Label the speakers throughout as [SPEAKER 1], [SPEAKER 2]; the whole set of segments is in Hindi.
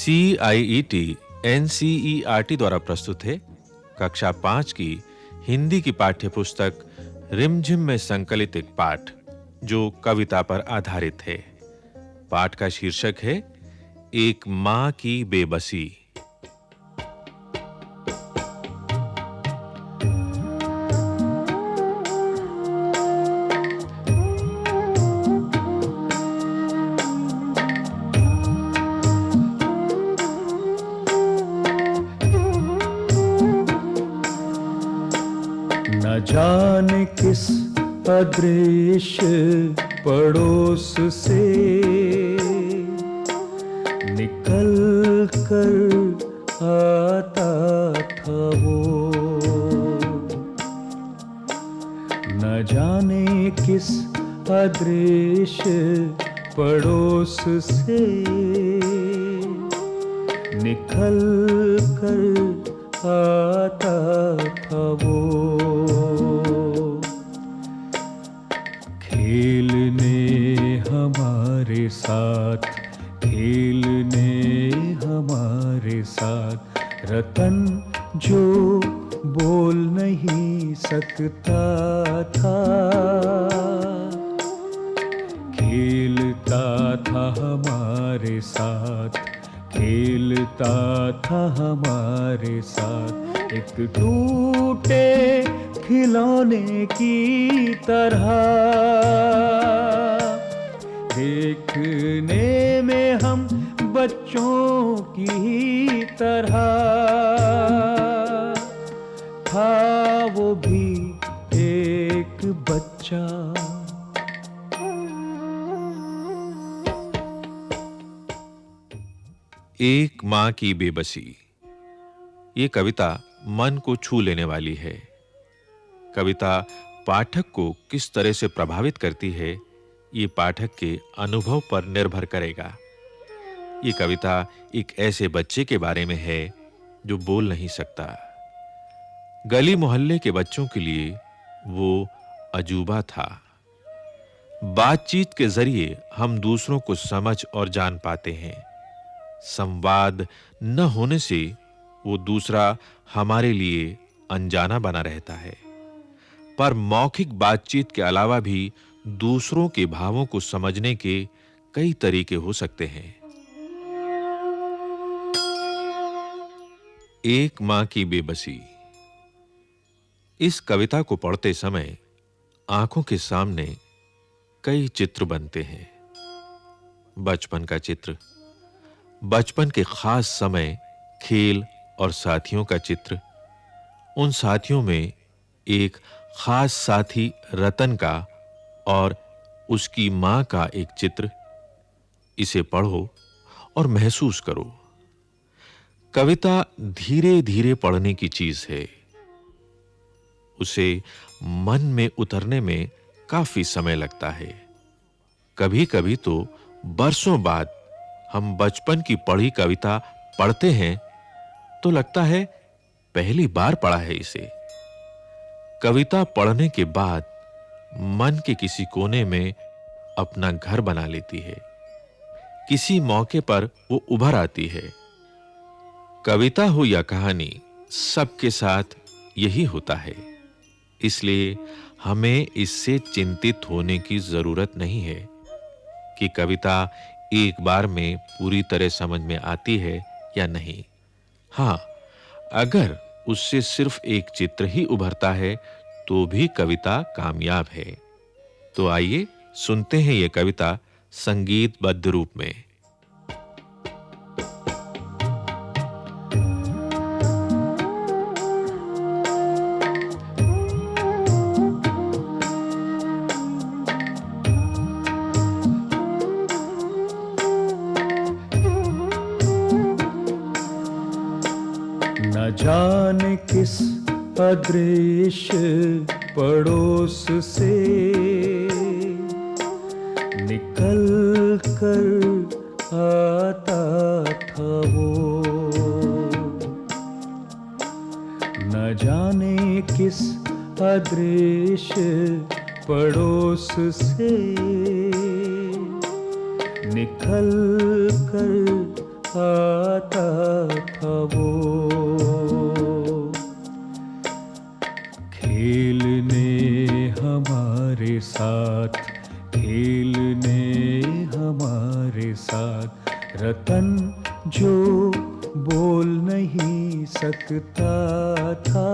[SPEAKER 1] CIET NCERT द्वारा प्रस्तुत है कक्षा 5 की हिंदी की पाठ्य पुस्तक रिमझिम में संकलित एक पाठ जो कविता पर आधारित है। पाठ का शीर्षक है एक मां की बेबसी।
[SPEAKER 2] न जाने किस अदृश्य पड़ोस से निकल कर आता था वो, न जाने किस अदृश्य पड़ोस से निकल कर आता था वो। खेलने हमारे साथ, खेलने हमारे साथ, रतन जो बोल नहीं सकता था, खेलता था हमारे साथ, खेलता था हमारे साथ, एक टूटे खिलौने की तरह, देखने में हम बच्चों की तरह, था वो भी एक बच्चा।
[SPEAKER 1] एक मां की बेबसी। ये कविता मन को छू लेने वाली है। कविता पाठक को किस तरह से प्रभावित करती है, ये पाठक के अनुभव पर निर्भर करेगा। ये कविता एक ऐसे बच्चे के बारे में है जो बोल नहीं सकता। गली मोहल्ले के बच्चों के लिए वो अजूबा था। बातचीत के जरिए हम दूसरों को समझ और जान पाते हैं। संवाद न होने से वो दूसरा हमारे लिए अनजाना बना रहता है। पर मौखिक बातचीत के अलावा भी दूसरों के भावों को समझने के कई तरीके हो सकते हैं। एक मां की बेबसी। इस कविता को पढ़ते समय आंखों के सामने कई चित्र बनते हैं। बचपन का चित्र, बचपन के खास समय, खेल और साथियों का चित्र, उन साथियों में एक खास साथी रतन का और उसकी मां का एक चित्र। इसे पढ़ो और महसूस करो। कविता धीरे-धीरे पढ़ने की चीज है। उसे मन में उतरने में काफी समय लगता है। कभी-कभी तो बरसों बाद हम बचपन की पढ़ी कविता पढ़ते हैं तो लगता है पहली बार पढ़ा है इसे। कविता पढ़ने के बाद मन के किसी कोने में अपना घर बना लेती है। किसी मौके पर वो उभर आती है। कविता हो या कहानी, सबके साथ यही होता है। इसलिए हमें इससे चिंतित होने की जरूरत नहीं है कि कविता एक बार में पूरी तरह समझ में आती है या नहीं। हां, अगर उससे सिर्फ एक चित्र ही उभरता है तो भी कविता कामयाब है। तो आइए सुनते हैं ये कविता संगीतबद्ध रूप में।
[SPEAKER 2] न जाने किस अदृश्य पड़ोस से निकल कर आता था वो, न जाने किस अदृश्य पड़ोस से निकल कर आता था वो, खेलने हमारे साथ, खेलने हमारे साथ। रतन जो बोल नहीं सकता था,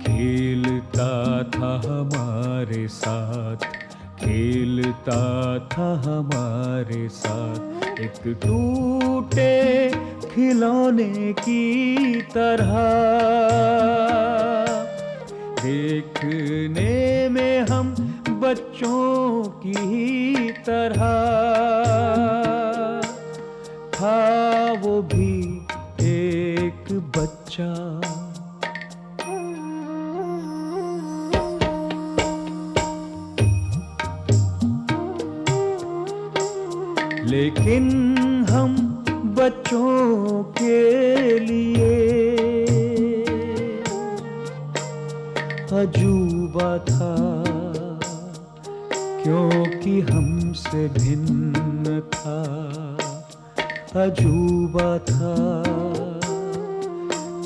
[SPEAKER 2] खेलता था हमारे साथ, खेलता था हमारे साथ। एक टूटे खिलौने की तरह देखने में हम बच्चों की तरह, था वो भी एक बच्चा। लेकिन हम बच्चों के लिए अजूबा था, क्योंकि हमसे भिन्न था। अजूबा था,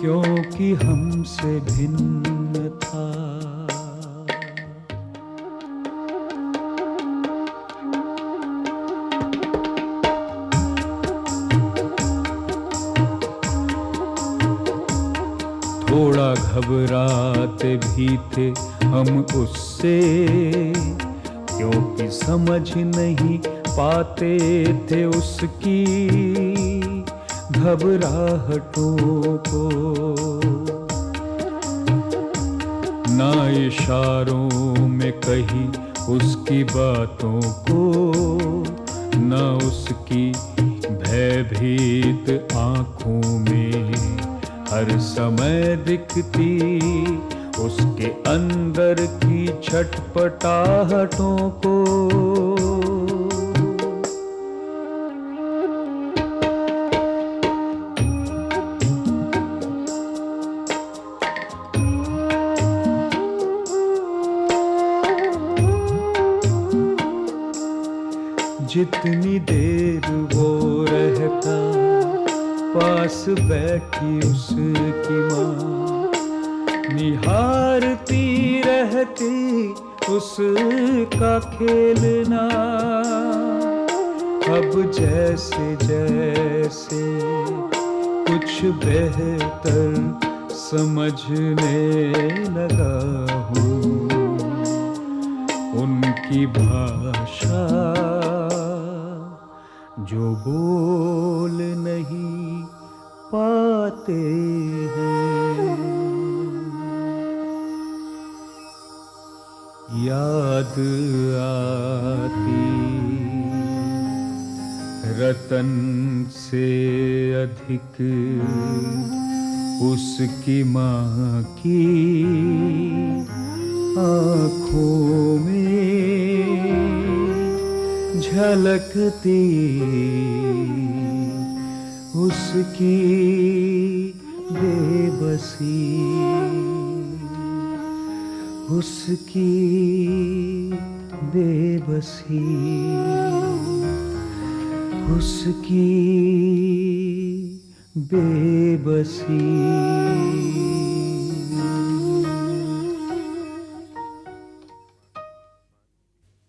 [SPEAKER 2] क्योंकि हमसे भिन्न था। थोड़ा घबराते भी थे हम उससे, क्योंकि समझ नहीं पाते थे उसकी घबराहटों को। ना इशारों में कही उसकी बातों को, ना उसकी भयभीत आँखों में हर समय दिखती उसके अंदर की छटपटाहटों को। जितनी देर वो रहता पास बैठी उसकी माँ, निहारती रहती उसका खेलना। अब जैसे जैसे कुछ बेहतर समझने लगा हूँ उनकी भाषा, जो बोल नहीं पाते हैं। याद आती रतन से अधिक उसकी माँ की आँखों में झलकती उसकी बेबसी, उसकी बेबसी, उसकी बेबसी।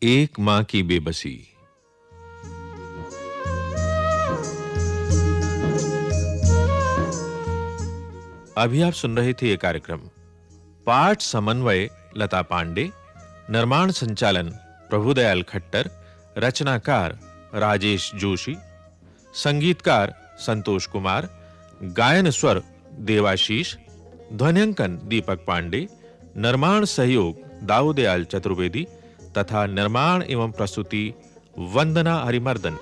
[SPEAKER 1] एक मां की बेबसी। अभी आप सुन रहे थे ये कार्यक्रम। पाठ समन्वय लता पांडे, निर्माण संचालन प्रभुदयाल खट्टर, रचनाकार राजेश जोशी, संगीतकार संतोष कुमार, गायन स्वर देवाशीष, ध्वन्यांकन दीपक पांडे, निर्माण सहयोग दाऊदयाल चतुर्वेदी तथा निर्माण एवं प्रस्तुति वंदना हरिमर्दन।